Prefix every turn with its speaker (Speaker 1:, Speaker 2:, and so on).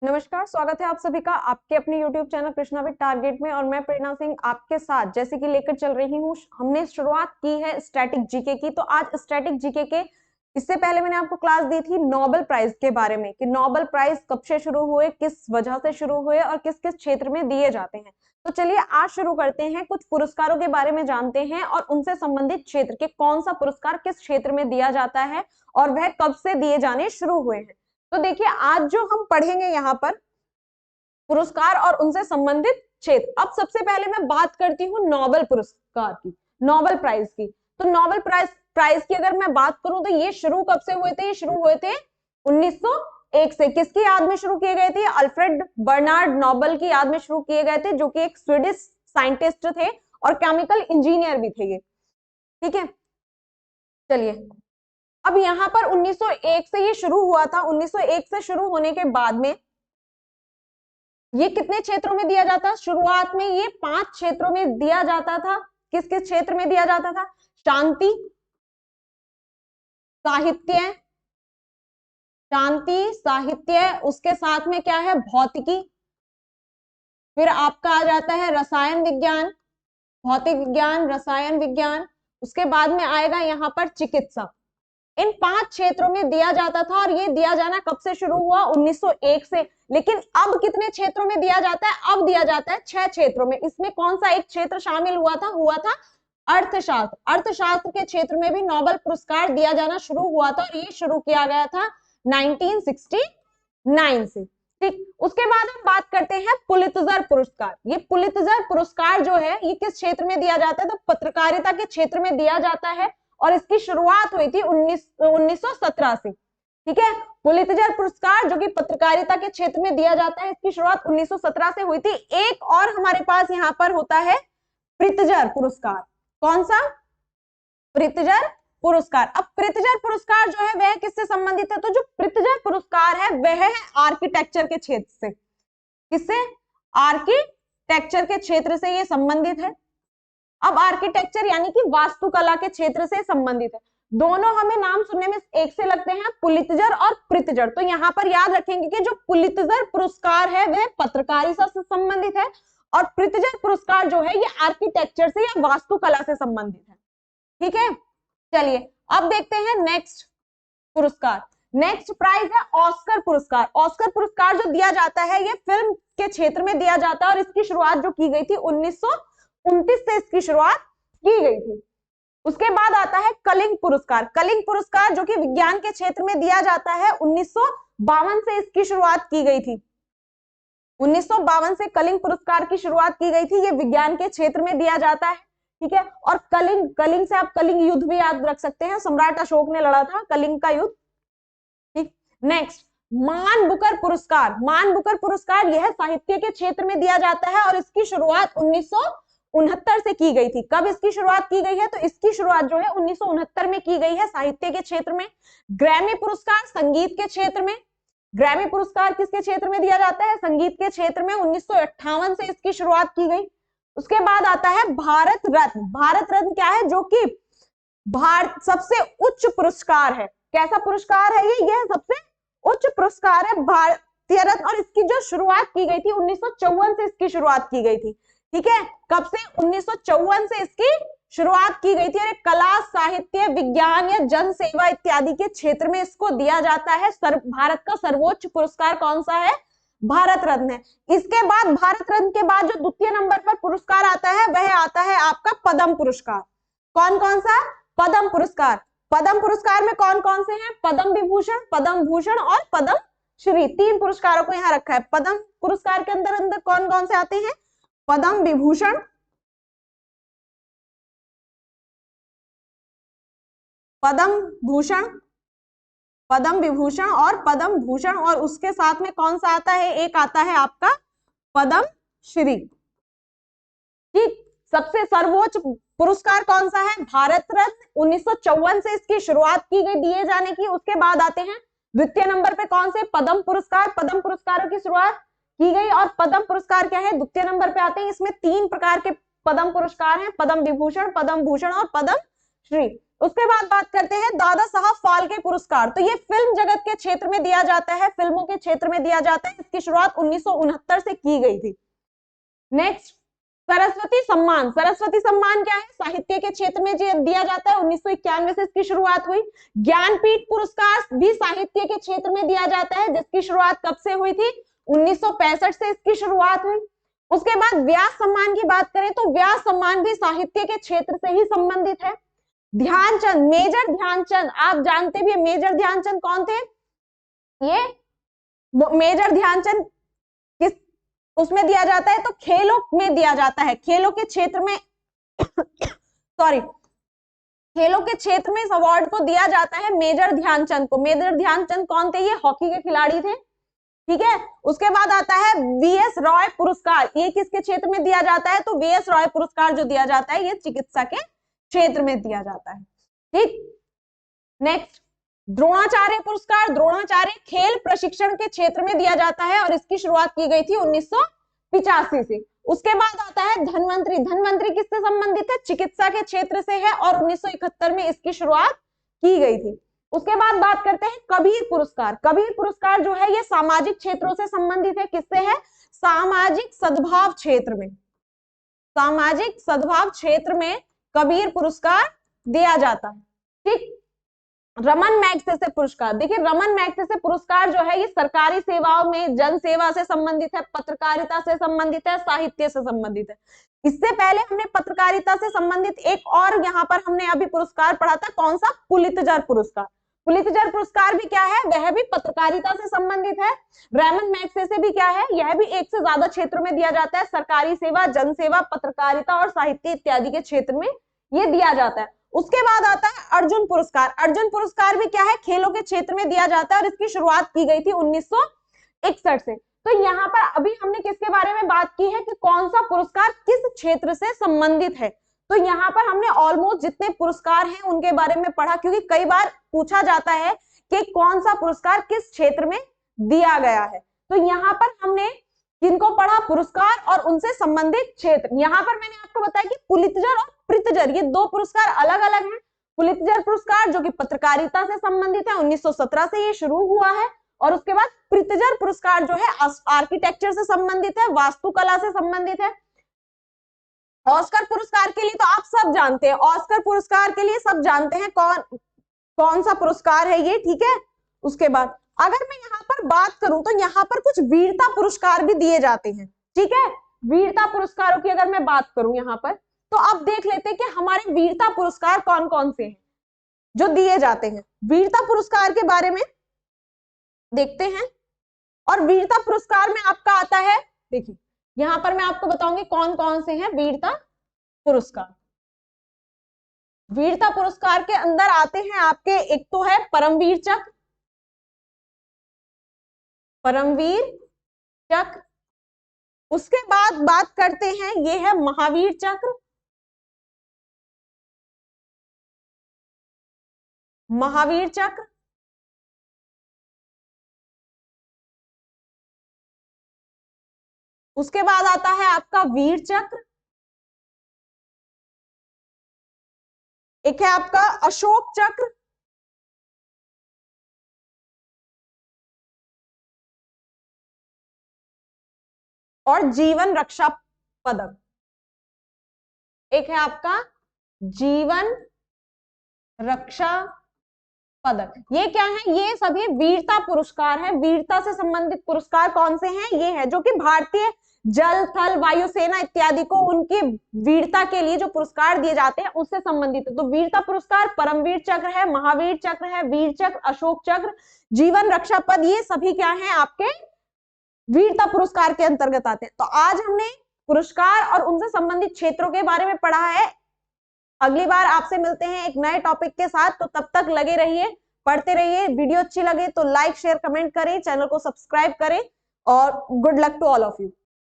Speaker 1: नमस्कार, स्वागत है आप सभी का आपके अपने YouTube channel Krishna with target में। और मैं प्रेरणा सिंह आपके साथ जैसे कि लेकर चल रही हूँ। हमने शुरुआत की है स्टैटिक जीके की। तो आज स्टैटिक जीके के इससे पहले मैंने आपको क्लास दी थी नोबेल प्राइज के बारे में कि नोबेल प्राइज कब से शुरू हुए, किस वजह से शुरू हुए और किस किस क्षेत्र में दिए जाते हैं। तो चलिए आज शुरू करते हैं, कुछ पुरस्कारों के बारे में जानते हैं और उनसे संबंधित क्षेत्र के कौन सा पुरस्कार किस क्षेत्र में दिया जाता है और वह कब से दिए जाने शुरू हुए हैं। तो देखिए आज जो हम पढ़ेंगे यहाँ पर पुरस्कार और उनसे संबंधित क्षेत्र। अब सबसे पहले मैं बात करती हूँ नोबेल पुरस्कार की, नोबेल प्राइज की। तो नोबेल प्राइज की अगर मैं बात करूं तो ये शुरू कब से हुए थे? ये शुरू हुए थे 1901 से। किसकी याद में शुरू किए गए थे? अल्फ्रेड बर्नार्ड नोबेल की याद में शुरू किए गए थे, जो कि एक स्वीडिश साइंटिस्ट थे और केमिकल इंजीनियर भी थे ये। ठीक है, चलिए अब यहाँ पर 1901 से ये शुरू हुआ था। 1901 से शुरू होने के बाद में ये कितने क्षेत्रों में दिया जाता? शुरुआत में ये 5 क्षेत्रों में दिया जाता था। किस किस क्षेत्र में दिया जाता था? शांति, साहित्य, शांति साहित्य, उसके साथ में क्या है? भौतिकी, फिर आपका आ जाता है रसायन विज्ञान, भौतिक विज्ञान, रसायन विज्ञान, उसके बाद में आएगा यहाँ पर चिकित्सा। इन 5 क्षेत्रों में दिया जाता था और ये दिया जाना कब से शुरू हुआ? 1901 से। लेकिन अब कितने क्षेत्रों में दिया जाता है? अब दिया जाता है 6 क्षेत्रों में। इसमें कौन सा एक क्षेत्र शामिल हुआ था? अर्थशास्त्र। अर्थशास्त्र के क्षेत्र में भी नोबेल पुरस्कार दिया जाना शुरू हुआ था और ये शुरू किया गया था 1969 से। ठीक, उसके बाद हम बात करते हैं पुलित्जर पुरस्कार। ये पुलित्जर पुरस्कार जो है ये किस क्षेत्र में दिया जाता है? तो पत्रकारिता के क्षेत्र में दिया जाता है और इसकी शुरुआत हुई थी 1917 से। ठीक है, पुलित्जर पुरस्कार जो कि पत्रकारिता के क्षेत्र में दिया जाता है, इसकी शुरुआत 1917 से हुई थी। एक और हमारे पास यहाँ पर होता है प्रित्जर पुरस्कार। कौन सा? प्रित्जर पुरस्कार। अब प्रित्जर पुरस्कार जो है वह किससे संबंधित है? तो जो प्रित्जर पुरस्कार है वह है आर्किटेक्चर के क्षेत्र से। किससे? आर्किटेक्चर के क्षेत्र से ये संबंधित है। अब आर्किटेक्चर यानी कि वास्तुकला के क्षेत्र से संबंधित है। दोनों हमें नाम सुनने में एक से लगते हैं, पुलित्जर और प्रित्जर। तो यहाँ पर याद रखेंगे कि जो पुलित्जर पुरस्कार है वह पत्रकारिता से संबंधित है और प्रित्जर पुरस्कार जो है ये आर्किटेक्चर से या वास्तुकला से संबंधित है। ठीक है, चलिए अब देखते हैं नेक्स्ट पुरस्कार। नेक्स्ट प्राइज है ऑस्कर पुरस्कार। ऑस्कर पुरस्कार जो दिया जाता है ये फिल्म के क्षेत्र में दिया जाता है और इसकी शुरुआत जो की गई थी 1929 से इसकी शुरुआत की गई थी। उसके बाद आता है कलिंग पुरस्कार। कलिंग पुरस्कार जो कि विज्ञान के क्षेत्र में दिया जाता है 1952 से इसकी शुरुआत की गई थी। 1952 से कलिंग पुरस्कार की शुरुआत की गई थी। ये विज्ञान के क्षेत्र में दिया जाता है। ठीक है, और कलिंग से आप कलिंग युद्ध भी याद रख सकते हैं, सम्राट अशोक ने लड़ा था कलिंग का युद्ध। ठीक, नेक्स्ट मान बुकर पुरस्कार। मान बुकर पुरस्कार यह साहित्य के क्षेत्र में दिया जाता है और इसकी शुरुआत 1969 से की गई थी। कब इसकी शुरुआत की गई है? तो इसकी शुरुआत जो है 1969 में की गई है साहित्य के क्षेत्र में। ग्रैमी पुरस्कार संगीत के क्षेत्र में। ग्रैमी पुरस्कार किसके क्षेत्र में दिया जाता है? संगीत के क्षेत्र में। 1958 से इसकी शुरुआत की गई। उसके बाद आता है भारत रत्न। भारत रत्न क्या है? जो कि भारत सबसे उच्च पुरस्कार है। कैसा पुरस्कार है ये? यह सबसे उच्च पुरस्कार है भारतीय रत्न और इसकी जो शुरुआत की गई थी 1954 से इसकी शुरुआत की गई थी। ठीक है, कब से? 1954 से इसकी शुरुआत की गई थी और कला, साहित्य, विज्ञान या जन सेवा इत्यादि के क्षेत्र में इसको दिया जाता है। भारत का सर्वोच्च पुरस्कार कौन सा है? भारत रत्न है। इसके बाद भारत रत्न के बाद जो द्वितीय नंबर पर पुरस्कार आता है वह आता है आपका पद्म पुरस्कार। कौन कौन सा? पद्म पुरस्कार। पद्म पुरस्कार में कौन कौन से हैं? पद्म विभूषण, पद्म भूषण और पद्म श्री। 3 पुरस्कारों को यहाँ रखा है। पद्म पुरस्कार के अंदर अंदर कौन कौन से आते हैं? पद्म विभूषण, पद्म भूषण, पद्म विभूषण और पद्म भूषण, और उसके साथ में कौन सा आता है? एक आता है आपका पद्म श्री। ठीक, सबसे सर्वोच्च पुरस्कार कौन सा है? भारत रत्न। 1954 से इसकी शुरुआत की गई दिए जाने की। उसके बाद आते हैं द्वितीय नंबर पे कौन से? पद्म पुरस्कार। पद्म पुरस्कारों की शुरुआत की गई और पद्म पुरस्कार क्या है? द्वितीय नंबर पे आते हैं। इसमें 3 प्रकार के पद्म पुरस्कार हैं, पद्म विभूषण, पद्म भूषण और पद्म श्री। उसके बाद बात करते हैं दादा साहब फाल्के पुरस्कार। तो ये फिल्म जगत के क्षेत्र में दिया जाता है, फिल्मों के क्षेत्र में दिया जाता है। इसकी शुरुआत 1969 से की गई थी। नेक्स्ट, सरस्वती सम्मान। सरस्वती सम्मान क्या है? साहित्य के क्षेत्र में दिया जाता है। 1991 से इसकी शुरुआत हुई। ज्ञानपीठ पुरस्कार भी साहित्य के क्षेत्र में दिया जाता है, जिसकी शुरुआत कब से हुई थी? 1965 से इसकी शुरुआत हुई। उसके बाद व्यास सम्मान की बात करें तो व्यास सम्मान भी साहित्य के क्षेत्र से ही संबंधित है। ध्यानचंद, मेजर ध्यानचंद, आप जानते भी हैं मेजर ध्यानचंद कौन थे? ये मेजर ध्यानचंद किस उसमें दिया जाता है? तो खेलों में दिया जाता है। खेलों के क्षेत्र में सॉरी खेलों के क्षेत्र में इस अवार्ड को दिया जाता है मेजर ध्यानचंद को। मेजर ध्यानचंद कौन थे? ये हॉकी के खिलाड़ी थे, ठीक है। उसके बाद आता है वीएस रॉय पुरस्कार। ये किसके क्षेत्र में दिया जाता है? तो वीएस रॉय पुरस्कार जो दिया जाता है ये चिकित्सा के क्षेत्र में दिया जाता है, ठीक। नेक्स्ट, द्रोणाचार्य पुरस्कार। द्रोणाचार्य खेल प्रशिक्षण के क्षेत्र में दिया जाता है और इसकी शुरुआत की गई थी 1985 से। उसके बाद आता है धन्वंतरी। धन्वंतरी किससे संबंधित है? चिकित्सा के क्षेत्र से है और 1971 में इसकी शुरुआत की गई थी। उसके बाद बात करते हैं कबीर पुरस्कार। कबीर पुरस्कार जो है ये सामाजिक क्षेत्रों से संबंधित है। किससे है? सामाजिक सद्भाव क्षेत्र में। सामाजिक सद्भाव क्षेत्र में कबीर पुरस्कार दिया जाता है, ठीक। रमन मैग्सेसे पुरस्कार। देखिए रमन मैग्सेसे पुरस्कार जो है ये सरकारी सेवाओं में जन सेवा से संबंधित है, पत्रकारिता से संबंधित है, साहित्य से संबंधित है। इससे पहले हमने पत्रकारिता से संबंधित एक और यहाँ पर हमने अभी पुरस्कार पढ़ा था, कौन सा? पुलित्जर पुरस्कार। पुलित्जर पुरस्कार भी क्या है? वह भी पत्रकारिता से संबंधित है। रमन मैग्सेसे भी क्या है? यह भी एक से ज्यादा क्षेत्रों में दिया जाता है। सरकारी सेवा, जनसेवा, पत्रकारिता और साहित्य इत्यादि के क्षेत्र में ये दिया जाता है। उसके बाद आता है अर्जुन पुरस्कार। अर्जुन पुरस्कार भी क्या है? खेलों के क्षेत्र में दिया जाता है और इसकी शुरुआत की गई थी 1961 से। तो यहाँ पर अभी हमने किसके बारे में बात की है कि कौन सा पुरस्कार किस क्षेत्र से संबंधित है। तो यहाँ पर हमने ऑलमोस्ट जितने पुरस्कार हैं उनके बारे में पढ़ा, क्योंकि कई बार पूछा जाता है कि कौन सा पुरस्कार किस क्षेत्र में दिया गया है। तो यहाँ पर हमने किनको पढ़ा? पुरस्कार और उनसे संबंधित क्षेत्र। यहाँ पर मैंने आपको बताया कि पुलित्जर और प्रित्जर ये दो पुरस्कार अलग अलग हैं। पुलित्जर पुरस्कार जो कि पत्रकारिता से संबंधित है, 1917 से ये शुरू हुआ है। और उसके बाद प्रित्जर पुरस्कार जो है आर्किटेक्चर से संबंधित है, वास्तुकला से संबंधित है। ऑस्कर पुरस्कार के लिए तो आप सब जानते हैं, ऑस्कर पुरस्कार के लिए सब जानते हैं कौन सा पुरस्कार है ये, ठीक है। उसके बाद अगर मैं यहाँ पर बात करूं तो यहाँ पर कुछ वीरता पुरस्कार भी दिए जाते हैं, ठीक है। वीरता पुरस्कारों की अगर मैं बात करूं यहाँ पर, तो अब देख लेते हैं कि हमारे वीरता पुरस्कार कौन कौन से हैं जो दिए जाते हैं। वीरता पुरस्कार के बारे में देखते हैं। और वीरता पुरस्कार में आपका आता है, देखिए यहां पर मैं आपको बताऊंगी कौन कौन से हैं वीरता पुरस्कार। वीरता पुरस्कार के अंदर आते हैं आपके, एक तो है परमवीर चक्र, परमवीर चक्र। उसके बाद बात करते हैं ये है महावीर चक्र, महावीर चक्र। उसके बाद आता है आपका वीर चक्र, एक है आपका अशोक चक्र, और जीवन रक्षा पदक, एक है आपका जीवन रक्षा पदक। ये क्या है? ये सभी वीरता पुरस्कार हैं। वीरता से संबंधित पुरस्कार कौन से हैं? ये है जो कि भारतीय जल, थल, वायुसेना इत्यादि को उनकी वीरता के लिए जो पुरस्कार दिए जाते हैं उससे संबंधित है। तो वीरता पुरस्कार परमवीर चक्र है, महावीर चक्र है, वीर चक्र, अशोक चक्र, जीवन रक्षा पद, ये सभी क्या है आपके वीरता पुरस्कार के अंतर्गत आते हैं। तो आज हमने पुरस्कार और उनसे संबंधित क्षेत्रों के बारे में पढ़ा है। अगली बार आपसे मिलते हैं एक नए टॉपिक के साथ, तो तब तक लगे रहिए, पढ़ते रहिए। वीडियो अच्छी लगे तो लाइक, शेयर, कमेंट करें, चैनल को सब्सक्राइब करें और good luck to all of you.